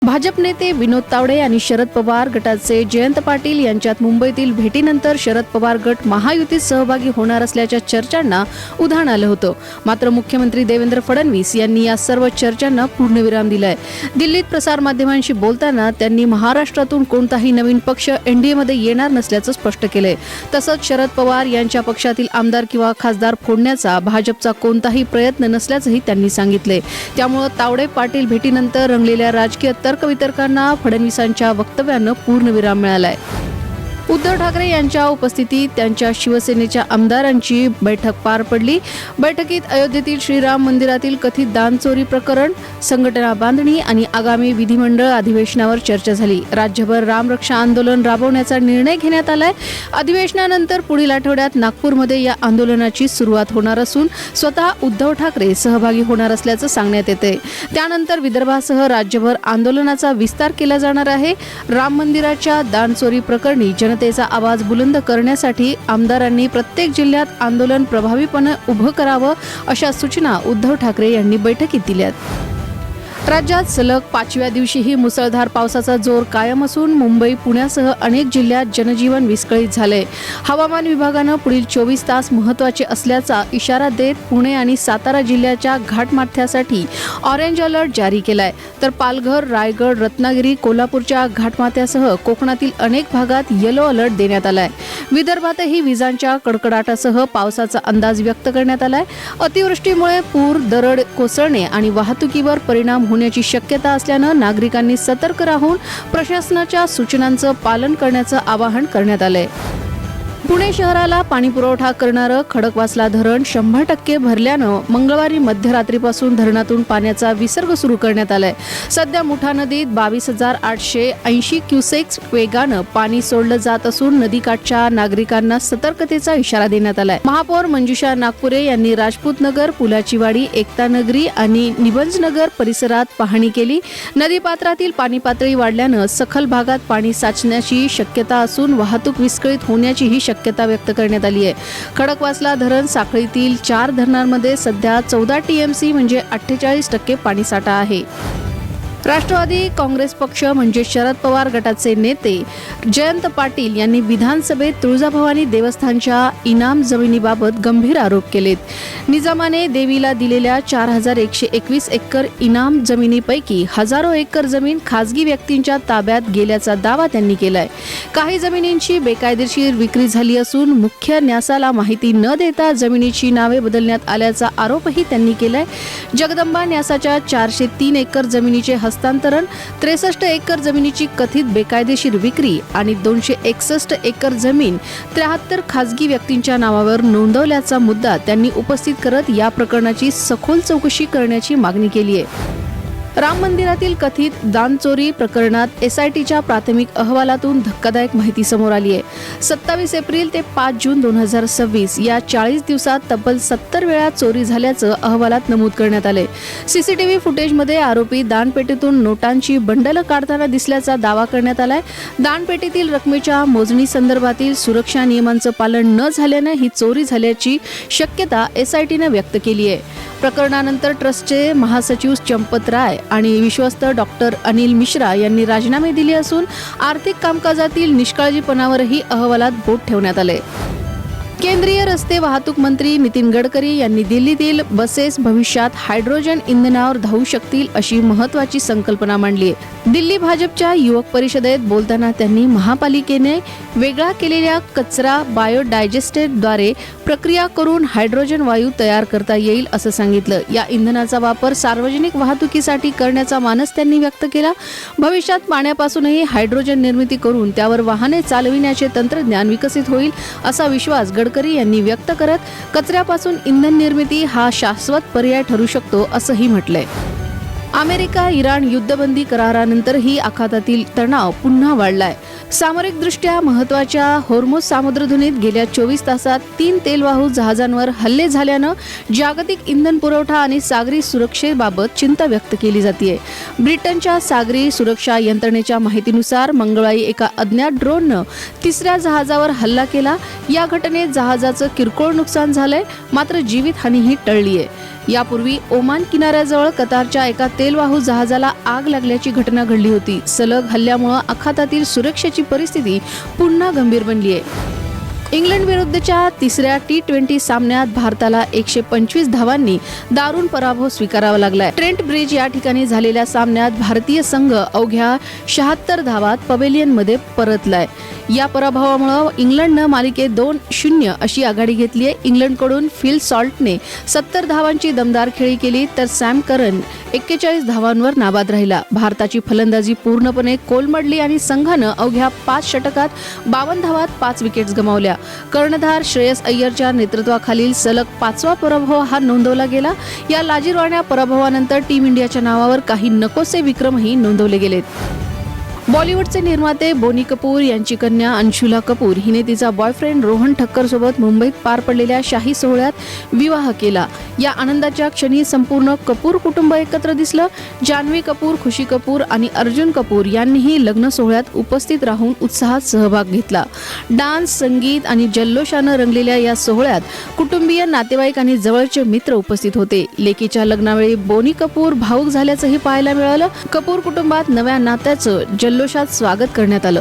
भाजप नेते विनोद तावडे आणि शरद पवार गटाचे जयंत पाटील यांच्यात मुंबईतील भेटीनंतर शरद पवार गट महायुतीत सहभागी होणार असल्याच्या चर्चांना उधाण आलं होतं. मात्र मुख्यमंत्री देवेंद्र फडणवीस यांनी या सर्व चर्चांना पूर्णविराम दिलाय. दिल्लीत प्रसारमाध्यमांशी बोलताना त्यांनी महाराष्ट्रातून कोणताही नवीन पक्ष एनडीएमध्ये येणार नसल्याचं स्पष्ट केलंय. तसंच शरद पवार यांच्या पक्षातील आमदार किंवा खासदार फोडण्याचा भाजपचा कोणताही प्रयत्न नसल्याचंही त्यांनी सांगितले. त्यामुळे तावडे पाटील भेटीनंतर रंगलेल्या राजकीय तर्कवितर्कांना फडणवीसांच्या वक्तव्यानं पूर्णविराम मिळालाय. उद्धव ठाकरे यांच्या उपस्थितीत त्यांच्या शिवसेनेच्या आमदारांची बैठक पार पडली. बैठकीत अयोध्येतील श्रीराम मंदिरातील कथित दानचोरी प्रकरण, संघटना बांधणी आणि आगामी विधिमंडळ अधिवेशनावर चर्चा झाली. राज्यभर रामरक्षा आंदोलन राबवण्याचा निर्णय घेण्यात आलाय. अधिवेशनानंतर पुढील आठवड्यात नागपूरमध्ये या आंदोलनाची सुरुवात होणार असून स्वतः उद्धव ठाकरे सहभागी होणार असल्याचं सांगण्यात येते. त्यानंतर विदर्भासह राज्यभर आंदोलनाचा विस्तार केला जाणार आहे. राम मंदिराच्या दानचोरी प्रकरणी जनतेचा आवाज बुलंद करण्यासाठी आमदारांनी प्रत्येक जिल्ह्यात आंदोलन प्रभावीपणे उभं करावं अशा सूचना उद्धव ठाकरे यांनी बैठकीत दिल्यात. राज्यात सलग 5व्या दिवशीही मुसळधार पावसाचा जोर कायम असून मुंबई, पुण्यासह अनेक जिल्ह्यात जनजीवन विस्कळीत झाले. हवामान विभागानं पुढील 24 तास महत्त्वाचे असल्याचा इशारा देत पुणे आणि सातारा जिल्ह्याच्या घाटमाथ्यासाठी ऑरेंज अलर्ट जारी केलाय. तर पालघर, रायगड, रत्नागिरी, कोल्हापूरच्या घाटमाथ्यासह कोकणातील अनेक भागात येलो अलर्ट देण्यात आलाय. विदर्भातही विजांच्या कडकडाटासह पावसाचा अंदाज व्यक्त करण्यात आलाय. अतिवृष्टीमुळे पूर, दरड कोसळणे आणि वाहतुकीवर परिणाम होण्याची शक्यता असल्यानं नागरिकांनी सतर्क राहून प्रशासनाच्या सूचनांचं पालन करण्याचं आवाहन करण्यात आलंय. पुणे शहराला पाणीपुरवठा करणारं खडकवासला धरण 100% भरल्यानं मंगळवारी मध्यरात्रीपासून धरणातून पाण्याचा विसर्ग सुरू करण्यात आलाय. सध्या मुठा नदीत 22,880 क्युसेक्स वेगानं पाणी सोडलं जात असून नदीकाठच्या नागरिकांना सतर्कतेचा इशारा देण्यात आलाय. महापौर मंजुषा नागपुरे यांनी राजपूत नगर, पुलाची वाडी, एकता नगरी आणि निबंज नगर परिसरात पाहणी केली. नदीपात्रातील पाणी पातळी वाढल्यानं सखल भागात पाणी साचण्याची शक्यता असून वाहतूक विस्कळीत होण्याचीही शक्यता व्यक्त करण्यात आली आहे. खडकवासला धरण साखळीतील 4 धरणांमध्ये सध्या 14 टीएमसी म्हणजे 48% पाणीसाठा आहे. राष्ट्रवादी काँग्रेस पक्ष म्हणजे शरद पवार गटाचे नेते जयंत पाटील यांनी विधानसभेत तुळजाभवानी देवस्थानच्या इनाम जमिनीबाबत गंभीर आरोप केलेत. निजामाने देवीला दिलेल्या 4,121 एकर इनाम जमिनीपैकी हजारो एकर जमीन खासगी व्यक्तींच्या ताब्यात गेल्याचा दावा त्यांनी केलाय. काही जमिनींची बेकायदेशीर विक्री झाली असून मुख्य न्यासाला माहिती न देता जमिनीची नावे बदलण्यात आल्याचा आरोपही त्यांनी केलाय. जगदंबा न्यासाच्या 403 एकर जमिनीचे हस्तांतरण, 63 एकर जमिनीची कथित बेकायदेशीर विक्री आणि 261 एकर जमीन 73 खासगी व्यक्तींच्या नावावर नोंदवल्याचा मुद्दा त्यांनी उपस्थित करत या प्रकरणाची सखोल चौकशी करण्याची मागणी केली आहे. राम मंदिरातील कथित दानचोरी प्रकरणात एसआयटीच्या प्राथमिक अहवालातून धक्कादायक माहिती समोर आली आहे. 27 एप्रिल ते 5 जून 2026 या 40 दिवसात तब्बल 70 वेळा चोरी झाल्याचं अहवालात नमूद करण्यात आले. सीसीटीव्ही फुटेजमध्ये आरोपी दानपेटीतून नोटांची बंडलं काढताना दिसल्याचा दावा करण्यात आलाय. दानपेटीतील रकमेच्या मोजणी संदर्भातील सुरक्षा नियमांचं पालन न झाल्यानं ही चोरी झाल्याची शक्यता एसआयटीनं व्यक्त केली आहे. प्रकरणानंतर ट्रस्टचे महासचिव चंपत राय आणि विश्वस्त डॉक्टर अनिल मिश्रा यांनी राजीनामे दिले असून आर्थिक कामकाजातील निष्काळजीपणावरही अहवालात बोट ठेवण्यात आले. केंद्रीय रस्ते वाहतूक मंत्री नितीन गडकरी यांनी दिल्लीतील बसेस भविष्यात हायड्रोजन इंधनावर धावू शकतील अशी महत्त्वाची संकल्पना मांडली आहे. दिल्ली भाजपच्या युवक परिषदेत बोलताना त्यांनी महापालिकेने वेगळा केलेल्या कचरा बायोडायजेस्टरद्वारे प्रक्रिया करून हायड्रोजन वायू तयार करता येईल असं सांगितलं. या इंधनाचा वापर सार्वजनिक वाहतुकीसाठी करण्याचा मानस त्यांनी व्यक्त केला. भविष्यात पाण्यापासूनही हायड्रोजन निर्मिती करून त्यावर वाहने चालविण्याचे तंत्रज्ञान विकसित होईल असा विश्वास गडकरी यांनी व्यक्त करत कचऱ्यापासून इंधन निर्मिती हा शाश्वत पर्याय ठरू शकतो असंही म्हटलंय. अमेरिका इराण युद्धबंदी करारानंतरही आखातातील तणाव पुन्हा वाढलाय. सामरिकदृष्ट्या महत्त्वाच्या होर्मुझ सामुद्रधुनीत गेल्या 24 तासात 3 तेलवाहू जहाजांवर हल्ले झाल्यानं जागतिक इंधन पुरवठा आणि सागरी सुरक्षेबाबत चिंता व्यक्त केली जाते. ब्रिटनच्या सागरी सुरक्षा यंत्रणेच्या माहितीनुसार मंगळवारी एका अज्ञात ड्रोननं 3ऱ्या जहाजावर हल्ला केला. या घटनेत जहाजाचं किरकोळ नुकसान झालंय, मात्र जीवितहानीही टळली आहे. यापूर्वी ओमान किनाऱ्याजवळ कतारच्या एका तेलवाहू जहाजाला आग लागल्याची घटना घडली होती. सलग हल्ल्यामुळे आखातातील सुरक्षेची परिस्थिती पुन्हा गंभीर बनली आहे. इंग्लंड विरुद्धच्या तिसऱ्या T20 सामन्यात भारताला 125 धावांनी दारुण पराभव स्वीकारावा लागलाय. ट्रेंट ब्रिज या ठिकाणी झालेल्या सामन्यात भारतीय संघ अवघ्या 76 धावात पवेलियनमध्ये परतलाय. या पराभवामुळे इंग्लंडनं मालिकेत 2-0 अशी आघाडी घेतली आहे. इंग्लंडकडून फिल सॉल्टने 70 धावांची दमदार खेळी केली तर सॅम करन 41 धावांवर नाबाद राहिला. भारताची फलंदाजी पूर्णपणे कोलमडली आणि संघानं अवघ्या 5 षटकात 52 धावात 5 विकेट्स गमावल्या. कर्णधार श्रेयस अय्यरच्या नेतृत्वाखालील सलग 5वा पराभव हा नोंदवला गेला. या लाजिरवाण्या पराभवानंतर टीम इंडियाच्या नावावर काही नकोसे विक्रमही नोंदवले गेलेत. बॉलिवूडचे निर्माते बोनी कपूर यांची कन्या अंशुला कपूर हिने तिचा बॉयफ्रेंड रोहन ठक्कर सोबत मुंबईत पार पडलेल्या शाही सोहळ्यात विवाह केला. या आनंदाच्या क्षणी संपूर्ण कपूर कुटुंब एकत्र दिसलं. जान्हवी कपूर, खुशी कपूर आणि अर्जुन कपूर यांनीही लग्न सोहळ्यात उपस्थित राहून उत्साहात सहभाग घेतला. डान्स, संगीत आणि जल्लोषानं रंगलेल्या या सोहळ्यात कुटुंबीय, नातेवाईक आणि जवळचे मित्र उपस्थित होते. लेकीच्या लग्नावेळी बोनी कपूर भावूक झाल्याचंही पाहायला मिळालं. कपूर कुटुंबात नव्या नात्याचं जल्लोषात स्वागत करण्यात आलं.